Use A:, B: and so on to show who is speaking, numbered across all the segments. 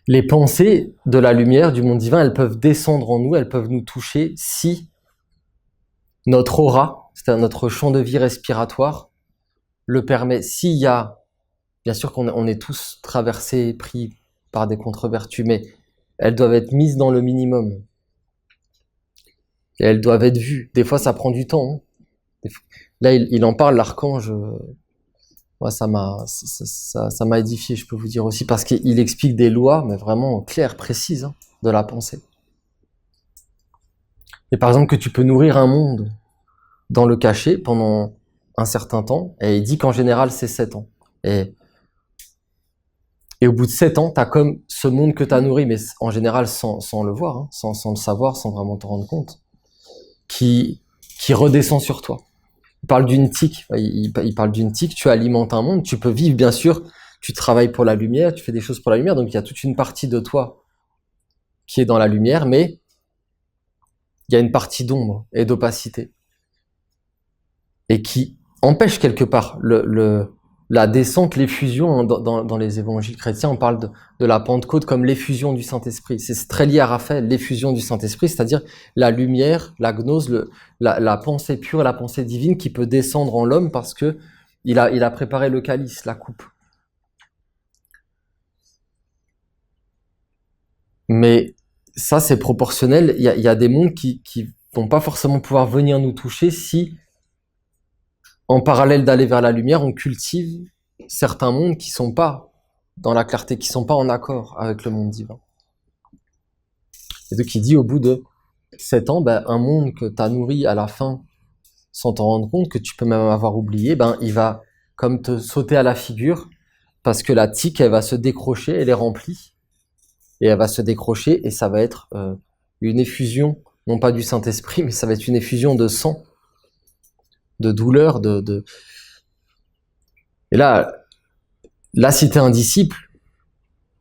A: Les pensées de la lumière, du monde divin, elles peuvent descendre en nous, elles peuvent nous toucher si notre aura, c'est-à-dire notre champ de vie respiratoire, le permet. S'il y a, bien sûr qu'on est tous traversés, pris par des contre-vertus, mais elles doivent être mises dans le minimum. Et elles doivent être vues. Des fois, ça prend du temps. Là, il en parle, l'archange. Moi, ça m'a édifié, je peux vous dire aussi, parce qu'il explique des lois, mais vraiment claires, précises, de la pensée. Et par exemple, que tu peux nourrir un monde dans le cachet pendant un certain temps, et il dit qu'en général, c'est 7 ans. Et au bout de 7 ans, t'as comme ce monde que t'as nourri, mais en général sans le voir, sans le savoir, sans vraiment te rendre compte, qui redescend sur toi. Il parle d'une tique, il parle d'une tique, tu alimentes un monde, tu peux vivre, bien sûr, tu travailles pour la lumière, tu fais des choses pour la lumière, donc il y a toute une partie de toi qui est dans la lumière, mais il y a une partie d'ombre et d'opacité, et qui empêche quelque part la descente, l'effusion. Dans les évangiles chrétiens, on parle de la Pentecôte comme l'effusion du Saint-Esprit. C'est très lié à Raphaël, l'effusion du Saint-Esprit, c'est-à-dire la lumière, la gnose, la pensée pure, la pensée divine qui peut descendre en l'homme parce que il a préparé le calice, la coupe. Mais ça, c'est proportionnel. Il y a des mondes qui vont pas forcément pouvoir venir nous toucher si, en parallèle d'aller vers la lumière, on cultive certains mondes qui sont pas dans la clarté, qui sont pas en accord avec le monde divin. Et donc il dit au bout de 7 ans, un monde que tu as nourri à la fin sans t'en rendre compte, que tu peux même avoir oublié, il va comme te sauter à la figure parce que la tique, elle va se décrocher, elle est remplie, et elle va se décrocher et ça va être une effusion, non pas du Saint-Esprit, mais ça va être une effusion de sang, de douleur, Et là, si t'es un disciple,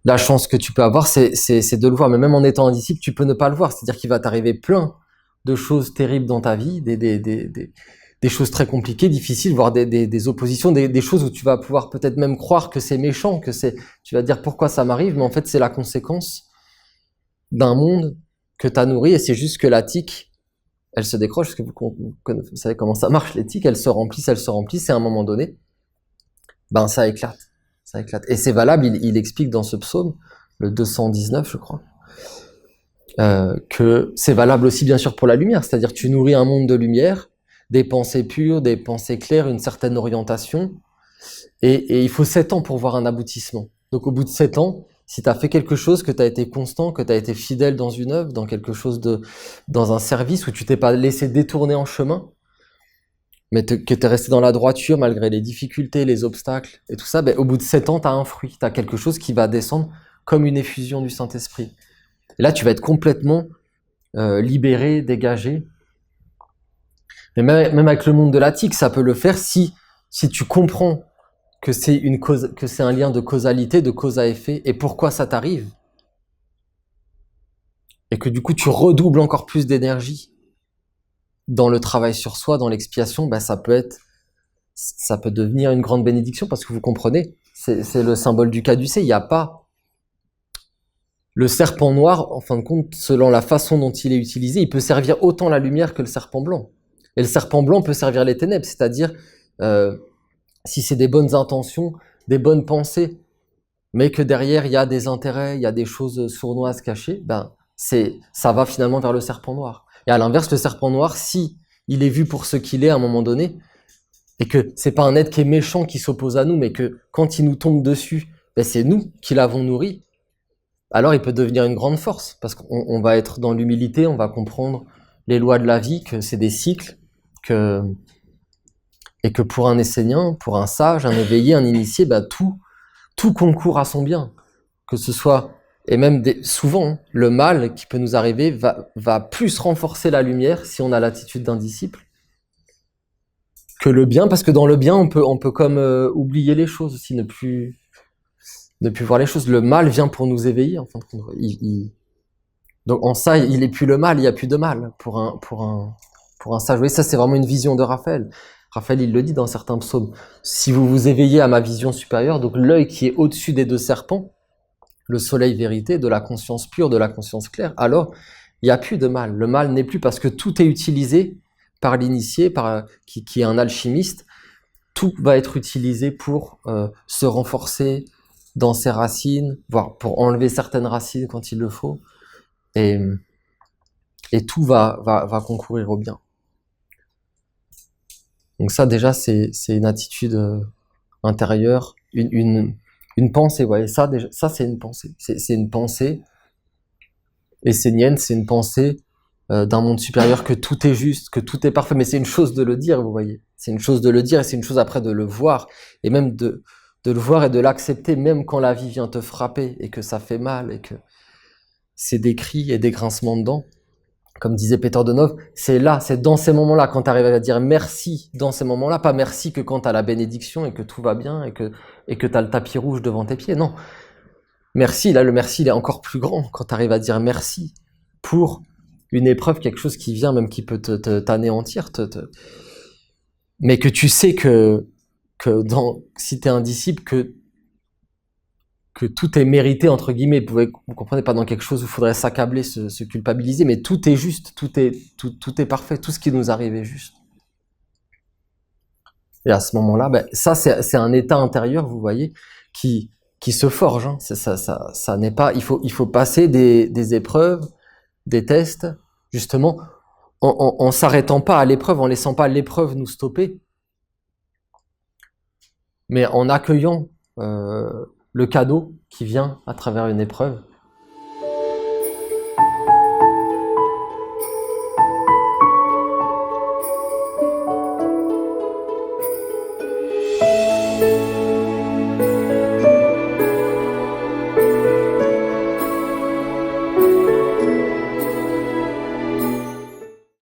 A: la chance que tu peux avoir, c'est de le voir. Mais même en étant un disciple, tu peux ne pas le voir. C'est-à-dire qu'il va t'arriver plein de choses terribles dans ta vie, des choses très compliquées, difficiles, voire des oppositions, des choses où tu vas pouvoir peut-être même croire que c'est méchant, tu vas dire pourquoi ça m'arrive, mais en fait, c'est la conséquence d'un monde que t'as nourri, et c'est juste que la tique, elle se décroche, parce que vous savez comment ça marche, les tiques, elles se remplissent, et à un moment donné, ça éclate. Et c'est valable, il explique dans ce psaume, le 219, je crois, que c'est valable aussi bien sûr pour la lumière, c'est-à-dire que tu nourris un monde de lumière, des pensées pures, des pensées claires, une certaine orientation, et il faut 7 ans pour voir un aboutissement. Donc au bout de 7 ans, si tu as fait quelque chose, que tu as été constant, que tu as été fidèle dans une œuvre, dans quelque chose dans un service où tu t'es pas laissé détourner en chemin, mais que tu es resté dans la droiture malgré les difficultés, les obstacles et tout ça, au bout de 7 ans, tu as un fruit, tu as quelque chose qui va descendre comme une effusion du Saint-Esprit. Et là, tu vas être complètement libéré, dégagé. Mais même avec le monde de l'attique, ça peut le faire si tu comprends que c'est un lien de causalité, de cause à effet, et pourquoi ça t'arrive. Et que du coup, tu redoubles encore plus d'énergie dans le travail sur soi, dans l'expiation, ça peut devenir une grande bénédiction, parce que vous comprenez, c'est le symbole du caducée. Il n'y a pas le serpent noir, en fin de compte, selon la façon dont il est utilisé, il peut servir autant la lumière que le serpent blanc. Et le serpent blanc peut servir les ténèbres, c'est-à-dire si c'est des bonnes intentions, des bonnes pensées, mais que derrière il y a des intérêts, il y a des choses sournoises cachées, ça va finalement vers le serpent noir. Et à l'inverse, le serpent noir, si il est vu pour ce qu'il est à un moment donné, et que c'est pas un être qui est méchant qui s'oppose à nous, mais que quand il nous tombe dessus, c'est nous qui l'avons nourri, alors il peut devenir une grande force, parce qu'on va être dans l'humilité, on va comprendre les lois de la vie, que c'est des cycles, et que pour un enseignant, pour un sage, un éveillé, un initié, tout concourt à son bien, que ce soit, et même souvent, le mal qui peut nous arriver va plus renforcer la lumière si on a l'attitude d'un disciple que le bien, parce que dans le bien, on peut comme oublier les choses aussi, ne plus voir les choses. Le mal vient pour nous éveiller, en fin de compte. Donc en ça, il n'est plus le mal, il n'y a plus de mal pour un sage. Vous voyez, ça c'est vraiment une vision de Raphaël. Raphaël, il le dit dans certains psaumes. Si vous vous éveillez à ma vision supérieure, donc l'œil qui est au-dessus des deux serpents, le soleil vérité, de la conscience pure, de la conscience claire, alors il n'y a plus de mal. Le mal n'est plus parce que tout est utilisé par l'initié, qui est un alchimiste. Tout va être utilisé pour se renforcer dans ses racines, voire pour enlever certaines racines quand il le faut. Et tout va concourir au bien. Donc ça, déjà, c'est une attitude intérieure, une pensée. Vous voyez, ça, déjà, ça c'est une pensée. C'est une pensée essénienne, c'est une pensée d'un monde supérieur, que tout est juste, que tout est parfait. Mais c'est une chose de le dire, vous voyez. C'est une chose de le dire et c'est une chose après de le voir. Et même de le voir et de l'accepter, même quand la vie vient te frapper et que ça fait mal et que c'est des cris et des grincements de dents. Comme disait Peter Donov, c'est là, c'est dans ces moments-là, quand tu arrives à dire merci dans ces moments-là, pas merci que quand tu as la bénédiction et que tout va bien et que tu as le tapis rouge devant tes pieds. Non. Merci, là, le merci, il est encore plus grand quand tu arrives à dire merci pour une épreuve, quelque chose qui vient, même qui peut t'anéantir, mais que tu sais que si tu es un disciple, que tout est mérité, entre guillemets, vous comprenez, pas dans quelque chose où il faudrait s'accabler, se culpabiliser, mais tout est juste, tout est parfait, tout ce qui nous arrive est juste. Et à ce moment-là, ça c'est un état intérieur, vous voyez, qui se forge. Hein. Ça n'est pas. Il faut passer des épreuves, des tests, justement, en s'arrêtant pas à l'épreuve, en laissant pas l'épreuve nous stopper, mais en accueillant le cadeau qui vient à travers une épreuve